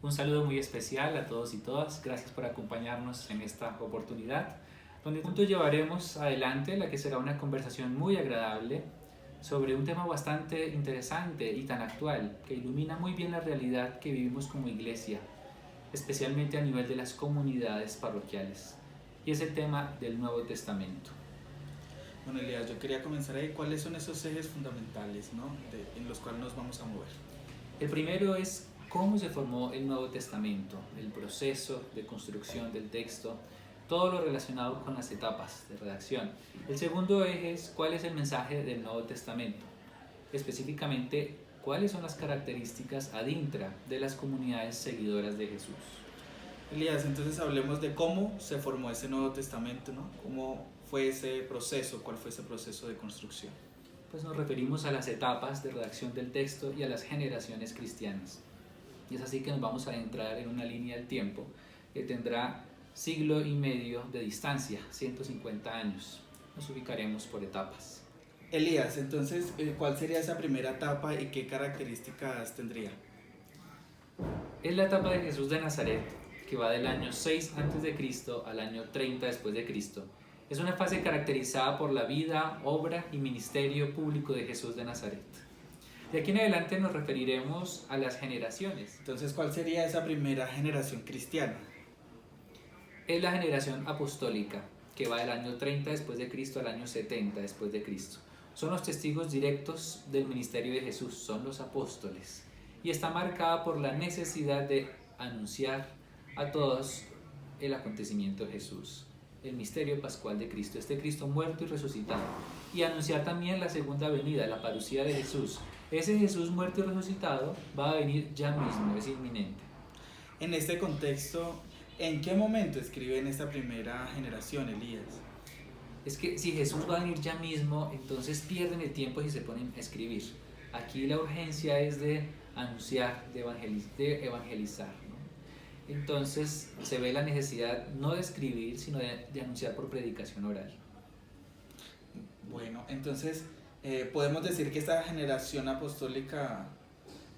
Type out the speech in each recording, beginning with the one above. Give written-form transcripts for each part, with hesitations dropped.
Un saludo muy especial a todos y todas. Gracias por acompañarnos en esta oportunidad, donde juntos llevaremos adelante la que será una conversación muy agradable sobre un tema bastante interesante y tan actual, que ilumina muy bien la realidad que vivimos como iglesia, especialmente a nivel de las comunidades parroquiales. Y es el tema del Nuevo Testamento. Bueno, Elías, yo quería comenzar ahí. ¿Cuáles son esos ejes fundamentales, ¿no? En los cuales nos vamos a mover? El primero es cómo se formó el Nuevo Testamento, el proceso de construcción del texto, todo lo relacionado con las etapas de redacción. El segundo eje es cuál es el mensaje del Nuevo Testamento, específicamente cuáles son las características ad intra de las comunidades seguidoras de Jesús. Elías, entonces hablemos de cómo se formó ese Nuevo Testamento, ¿no? ¿Cómo fue ese proceso? ¿Cuál fue ese proceso de construcción? Pues nos referimos a las etapas de redacción del texto y a las generaciones cristianas. Y es así que nos vamos a entrar en una línea del tiempo que tendrá siglo y medio de distancia, 150 años. Nos ubicaremos por etapas. Elías, entonces, ¿cuál sería esa primera etapa y qué características tendría? Es la etapa de Jesús de Nazaret, que va del año 6 a.C. al año 30 después de Cristo. Es una fase caracterizada por la vida, obra y ministerio público de Jesús de Nazaret. De aquí en adelante nos referiremos a las generaciones. Entonces, ¿cuál sería esa primera generación cristiana? Es la generación apostólica, que va del año 30 después de Cristo al año 70 después de Cristo. Son los testigos directos del ministerio de Jesús, son los apóstoles. Y está marcada por la necesidad de anunciar a todos el acontecimiento de Jesús, el misterio pascual de Cristo, este Cristo muerto y resucitado. Y anunciar también la segunda venida, la parucía de Jesús. Ese Jesús muerto y resucitado va a venir ya mismo, es inminente. En este contexto, ¿en qué momento escriben esta primera generación, Elías? Es que si Jesús va a venir ya mismo, entonces pierden el tiempo y se ponen a escribir. Aquí la urgencia es de anunciar, de evangelizar, ¿no? Entonces se ve la necesidad no de escribir, sino de anunciar por predicación oral. Bueno, entonces, podemos decir que esta generación apostólica,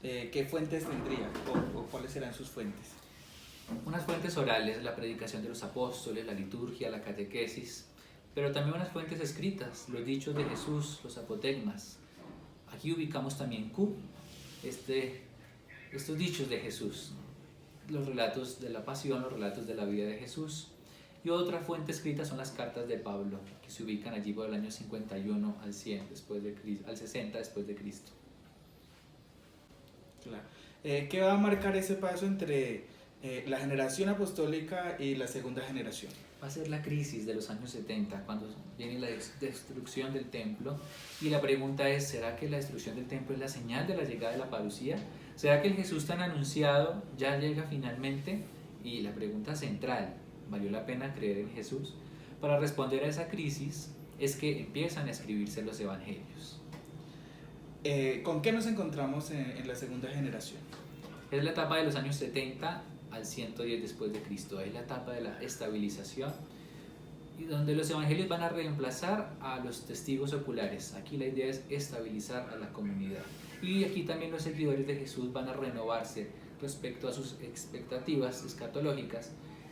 ¿qué fuentes tendría o cuáles serán sus fuentes? Unas fuentes orales, la predicación de los apóstoles, la liturgia, la catequesis, pero también unas fuentes escritas, los dichos de Jesús, los apotegmas. Aquí ubicamos también estos dichos de Jesús, los relatos de la pasión, los relatos de la vida de Jesús. Y otra fuente escrita son las cartas de Pablo, que se ubican allí por el año 51 al 100 después de Cristo, al 60 después de Cristo. Claro. ¿Qué va a marcar ese paso entre la generación apostólica y la segunda generación? Va a ser la crisis de los años 70, cuando viene la destrucción del templo. Y la pregunta es, ¿será que la destrucción del templo es la señal de la llegada de la parucía? ¿Será que el Jesús tan anunciado ya llega finalmente? Y la pregunta central, ¿valió la pena creer en Jesús? Para responder a esa crisis es que empiezan a escribirse los evangelios. ¿Con qué nos encontramos en la segunda generación? Es la etapa de los años 70 al 110 después de Cristo. Es la etapa de la estabilización y donde los evangelios van a reemplazar a los testigos oculares. Aquí la idea es estabilizar a la comunidad. Y aquí también los seguidores de Jesús van a renovarse respecto a sus expectativas escatológicas,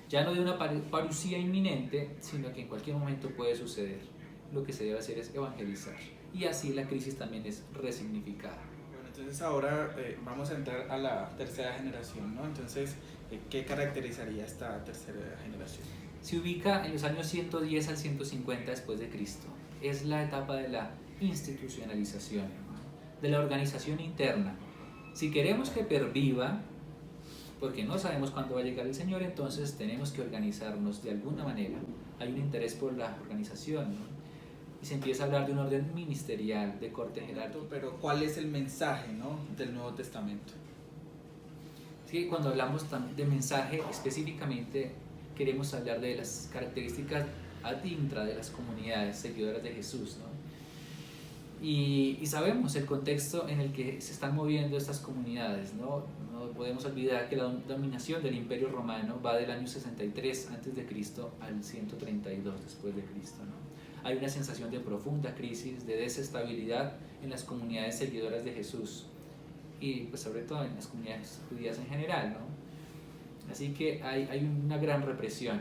ya no de una parucía inminente, sino que en cualquier momento puede suceder. Lo que se debe hacer es evangelizar. Y así la crisis también es resignificada. Bueno, entonces ahora vamos a entrar a la tercera generación, ¿no? Entonces, ¿qué caracterizaría esta tercera generación? Se ubica en los años 110 al 150 después de Cristo. Es la etapa de la institucionalización, de la organización interna. Si queremos que perviva, porque no sabemos cuándo va a llegar el Señor, entonces tenemos que organizarnos de alguna manera. Hay un interés por la organización, ¿no? Y se empieza a hablar de un orden ministerial, de corte jerárquico. Pero ¿cuál es el mensaje, ¿no?, del Nuevo Testamento? Sí, cuando hablamos de mensaje específicamente queremos hablar de las características ad intra de las comunidades seguidoras de Jesús, ¿no? Y sabemos el contexto en el que se están moviendo estas comunidades, ¿no? No podemos olvidar que la dominación del Imperio Romano va del año 63 a.C. al 132 después de Cristo, ¿no? Hay una sensación de profunda crisis, de desestabilidad en las comunidades seguidoras de Jesús y pues sobre todo en las comunidades judías en general, ¿no? Así que hay una gran represión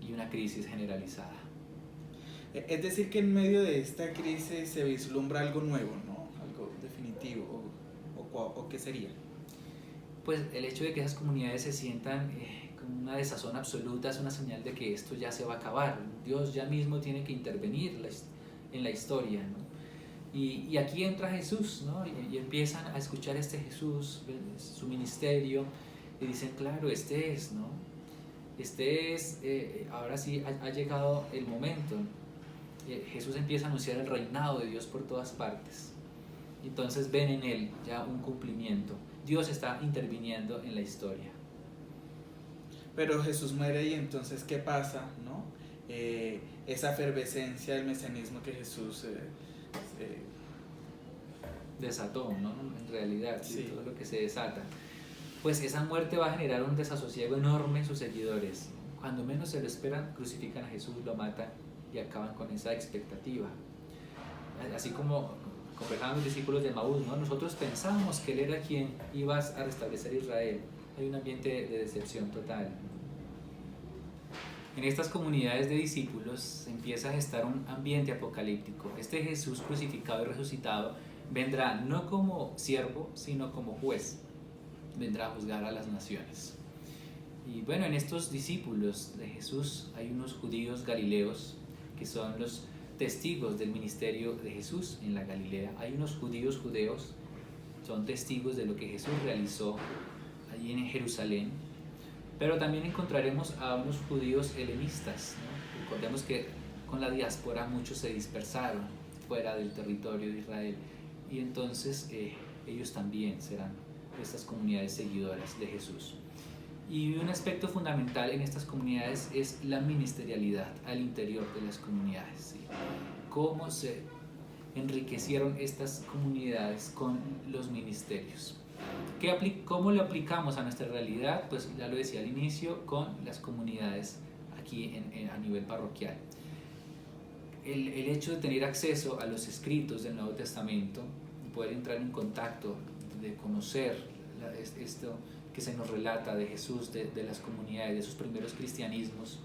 y una crisis generalizada. Es decir, que en medio de esta crisis se vislumbra algo nuevo, ¿no? Algo definitivo, o ¿qué sería? Pues el hecho de que esas comunidades se sientan con una desazón absoluta es una señal de que esto ya se va a acabar. Dios ya mismo tiene que intervenir en la historia, ¿no? Y aquí entra Jesús, ¿no? Y empiezan a escuchar a este Jesús, su ministerio, y dicen, claro, este es, ¿no? Este es, ahora sí ha llegado el momento. Jesús empieza a anunciar el reinado de Dios por todas partes. Entonces ven en él ya un cumplimiento. Dios está interviniendo en la historia. Pero Jesús muere y entonces, ¿qué pasa, no? Esa efervescencia del mesianismo que Jesús desató, ¿no? En realidad, sí. Todo lo que se desata. Pues esa muerte va a generar un desasosiego enorme en sus seguidores. Cuando menos se lo esperan, crucifican a Jesús, lo matan y acaban con esa expectativa. Así como conversaban los discípulos de Maús, ¿no? Nosotros pensábamos que él era quien iba a restablecer Israel. Hay un ambiente de decepción total. En estas comunidades de discípulos se empieza a gestar un ambiente apocalíptico. Este Jesús crucificado y resucitado vendrá no como siervo, sino como juez. Vendrá a juzgar a las naciones. Y bueno, en estos discípulos de Jesús hay unos judíos galileos que son los testigos del ministerio de Jesús en la Galilea. Hay unos judíos judeos, son testigos de lo que Jesús realizó allí en Jerusalén. Pero también encontraremos a unos judíos helenistas, ¿no? Recordemos que con la diáspora muchos se dispersaron fuera del territorio de Israel y entonces ellos también serán estas comunidades seguidoras de Jesús. Y un aspecto fundamental en estas comunidades es la ministerialidad al interior de las comunidades, ¿sí? Cómo se enriquecieron estas comunidades con los ministerios. ¿Cómo lo aplicamos a nuestra realidad? Pues ya lo decía al inicio, con las comunidades aquí a nivel parroquial. El hecho de tener acceso a los escritos del Nuevo Testamento, poder entrar en contacto, de conocer esto que se nos relata de Jesús, de las comunidades, de sus primeros cristianismos,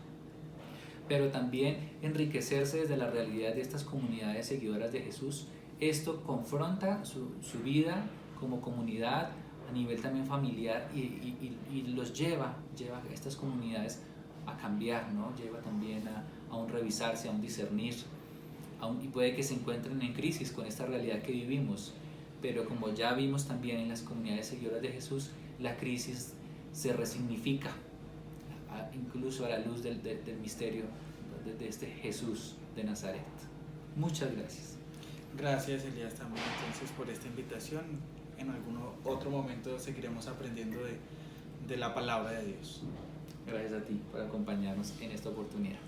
pero también enriquecerse desde la realidad de estas comunidades seguidoras de Jesús. Esto confronta su vida como comunidad a nivel también familiar y los lleva a estas comunidades a cambiar, ¿no? Lleva también a un revisarse, a un discernir, y puede que se encuentren en crisis con esta realidad que vivimos, pero como ya vimos también en las comunidades seguidoras de Jesús, la crisis se resignifica, incluso a la luz del misterio de este Jesús de Nazaret. Muchas gracias. Gracias, Elías, también entonces por esta invitación. En algún otro momento seguiremos aprendiendo de la palabra de Dios. Gracias a ti por acompañarnos en esta oportunidad.